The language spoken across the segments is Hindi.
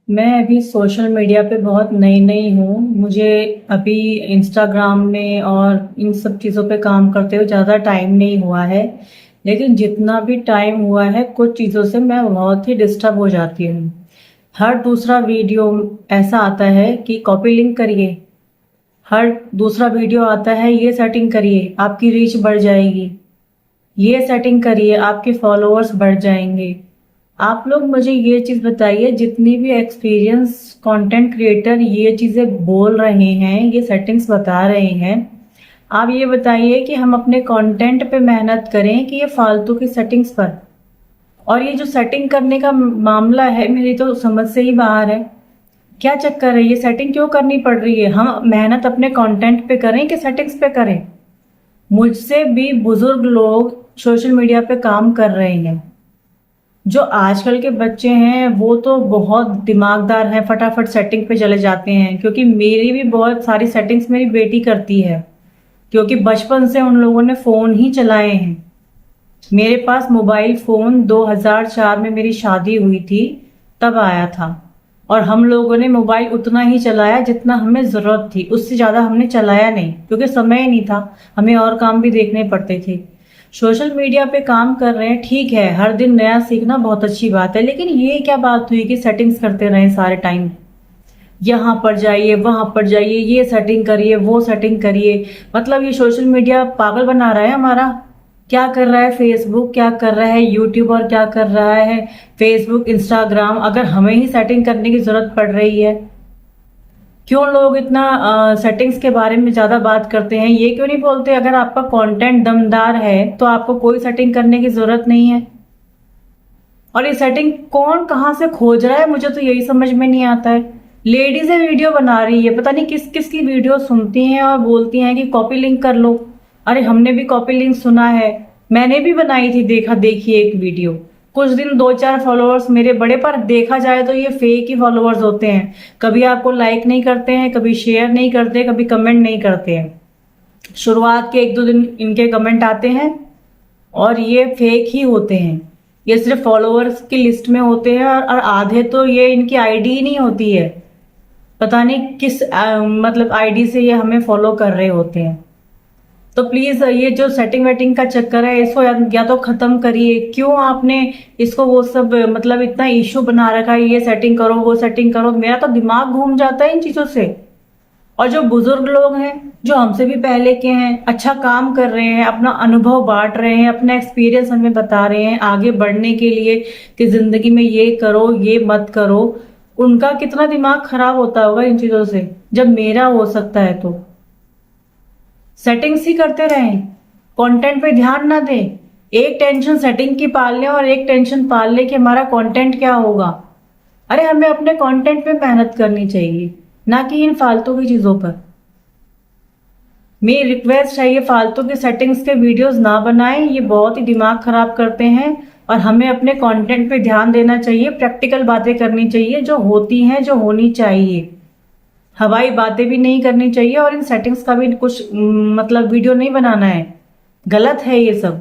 मैं अभी सोशल मीडिया पे बहुत नई नई हूँ। मुझे अभी इंस्टाग्राम में और इन सब चीज़ों पे काम करते हुए ज़्यादा टाइम नहीं हुआ है। लेकिन जितना भी टाइम हुआ है कुछ चीज़ों से मैं बहुत ही डिस्टर्ब हो जाती हूँ। हर दूसरा वीडियो ऐसा आता है कि कॉपी लिंक करिए। हर दूसरा वीडियो आता है, ये सेटिंग करिए आपकी रीच बढ़ जाएगी, ये सेटिंग करिए आपके फॉलोअर्स बढ़ जाएंगे। आप लोग मुझे ये चीज़ बताइए, जितनी भी एक्सपीरियंस कंटेंट क्रिएटर ये चीज़ें बोल रहे हैं, ये सेटिंग्स बता रहे हैं, आप ये बताइए कि हम अपने कंटेंट पे मेहनत करें कि ये फालतू की सेटिंग्स पर। और ये जो सेटिंग करने का मामला है, मेरी तो समझ से ही बाहर है। क्या चक्कर है, ये सेटिंग क्यों करनी पड़ रही है? हम मेहनत अपने कंटेंट पे करें कि सेटिंग्स पे करें? मुझसे भी बुजुर्ग लोग सोशल मीडिया पे काम कर रहे हैं। जो आजकल के बच्चे हैं वो तो बहुत दिमागदार हैं, फटाफट सेटिंग पे चले जाते हैं। क्योंकि मेरी भी बहुत सारी सेटिंग्स मेरी बेटी करती है, क्योंकि बचपन से उन लोगों ने फ़ोन ही चलाए हैं। मेरे पास मोबाइल फ़ोन 2004 में मेरी शादी हुई थी तब आया था। और हम लोगों ने मोबाइल उतना ही चलाया जितना हमें ज़रूरत थी, उससे ज़्यादा हमने चलाया नहीं, क्योंकि समय नहीं था, हमें और काम भी देखने पड़ते थे। सोशल मीडिया पे काम कर रहे हैं, ठीक है, हर दिन नया सीखना बहुत अच्छी बात है, लेकिन ये क्या बात हुई कि सेटिंग्स करते रहें सारे टाइम? यहाँ पर जाइए, वहां पर जाइए, ये सेटिंग करिए, वो सेटिंग करिए। मतलब ये सोशल मीडिया पागल बना रहा है हमारा। क्या कर रहा है फेसबुक, क्या कर रहा है यूट्यूब, और क्या कर रहा है फेसबुक इंस्टाग्राम, अगर हमें ही सेटिंग करने की जरूरत पड़ रही है? क्यों लोग इतना सेटिंग्स के बारे में ज्यादा बात करते हैं? ये क्यों नहीं बोलते अगर आपका कंटेंट दमदार है तो आपको कोई सेटिंग करने की जरूरत नहीं है? और ये सेटिंग कौन कहाँ से खोज रहा है, मुझे तो यही समझ में नहीं आता है। लेडीजें वीडियो बना रही है, पता नहीं किस किस की वीडियो सुनती हैं और बोलती हैं कि कॉपी लिंक कर लो। अरे हमने भी कॉपी लिंक सुना है, मैंने भी बनाई थी, देखा देखी एक वीडियो। कुछ दिन दो चार फॉलोअर्स मेरे बड़े, पर देखा जाए तो ये फेक ही फॉलोअर्स होते हैं। कभी आपको लाइक नहीं करते हैं, कभी शेयर नहीं करते, कभी कमेंट नहीं करते हैं। शुरुआत के एक दो दिन इनके कमेंट आते हैं और ये फेक ही होते हैं। ये सिर्फ फॉलोअर्स की लिस्ट में होते हैं, और आधे तो ये इनकी आईडी ही नहीं होती है। पता नहीं किस मतलब आईडी से ये हमें फॉलो कर रहे होते हैं। तो प्लीज ये जो सेटिंग वेटिंग का चक्कर है, इसको या तो खत्म करिए। क्यों आपने इसको वो सब मतलब इतना इश्यू बना रखा है, ये सेटिंग करो वो सेटिंग करो? मेरा तो दिमाग घूम जाता है इन चीजों से। और जो बुजुर्ग लोग हैं, जो हमसे भी पहले के हैं, अच्छा काम कर रहे हैं, अपना अनुभव बांट रहे हैं, अपना एक्सपीरियंस हमें बता रहे हैं आगे बढ़ने के लिए कि जिंदगी में ये करो ये मत करो, उनका कितना दिमाग खराब होता होगा इन चीजों से, जब मेरा हो सकता है तो। सेटिंग्स ही करते रहें, कंटेंट पे ध्यान ना दें। एक टेंशन सेटिंग की पाल लें और एक टेंशन पाल लें कि हमारा कंटेंट क्या होगा। अरे हमें अपने कंटेंट पे मेहनत करनी चाहिए, ना कि इन फालतू की चीजों पर। मेरी रिक्वेस्ट है, ये फालतू के सेटिंग्स के वीडियोस ना बनाएं, ये बहुत ही दिमाग खराब करते हैं। और हमें अपने कंटेंट पे ध्यान देना चाहिए, प्रैक्टिकल बातें करनी चाहिए जो होती हैं, जो होनी चाहिए। हवाई बातें भी नहीं करनी चाहिए, और इन सेटिंग्स का भी कुछ मतलब वीडियो नहीं बनाना है। गलत है ये सब।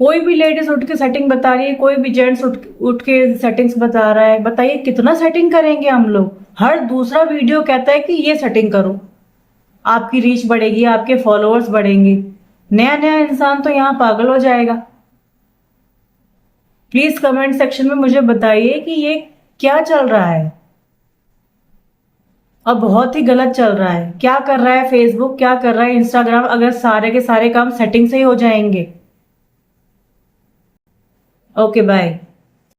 कोई भी लेडीज उठ के सेटिंग बता रही है, कोई भी जेंट्स उठ के सेटिंग्स बता रहा है, बताइए कितना सेटिंग करेंगे हम लोग? हर दूसरा वीडियो कहता है कि ये सेटिंग करो, आपकी रीच बढ़ेगी, आपके फॉलोअर्स बढ़ेंगे। नया नया इंसान तो यहाँ पागल हो जाएगा। प्लीज कमेंट सेक्शन में मुझे बताइए कि ये क्या चल रहा है। और बहुत ही गलत चल रहा है। क्या कर रहा है फेसबुक, क्या कर रहा है इंस्टाग्राम, अगर सारे के सारे काम सेटिंग से ही हो जाएंगे? Okay bye.